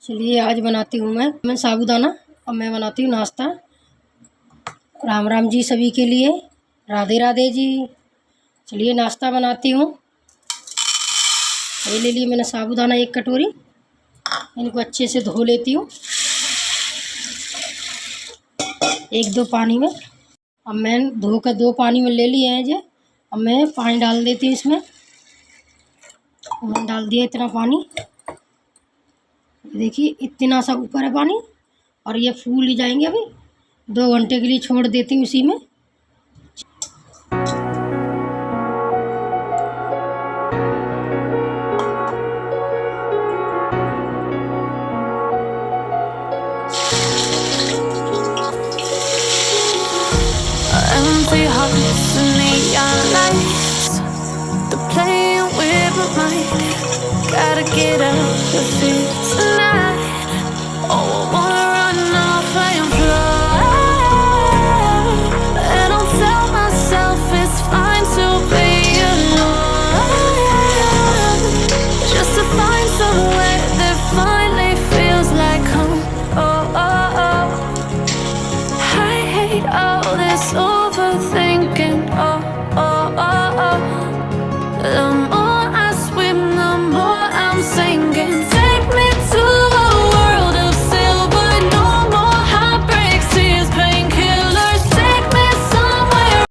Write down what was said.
चलिए आज बनाती हूँ मैं साबूदाना। अब मैं बनाती हूँ नाश्ता। राम राम जी सभी के लिए, राधे राधे जी। चलिए नाश्ता बनाती हूँ। ये ले लिए मैंने साबूदाना 1 कटोरी। इनको अच्छे से धो लेती हूँ 1-2 पानी में। अब मैं धोकर 2 पानी में ले लिए हैं जे। अब मैं पानी डाल देती हूँ इसमें। मैंने डाल दिया इतना पानी, देखिए इतना सा ऊपर है पानी। और ये फूल ही जाएंगे। अभी 2 घंटे के लिए छोड़ देती हूँ इसी में। Empty hearts and neon lights, they're playing with my mind. Gotta get out of here tonight.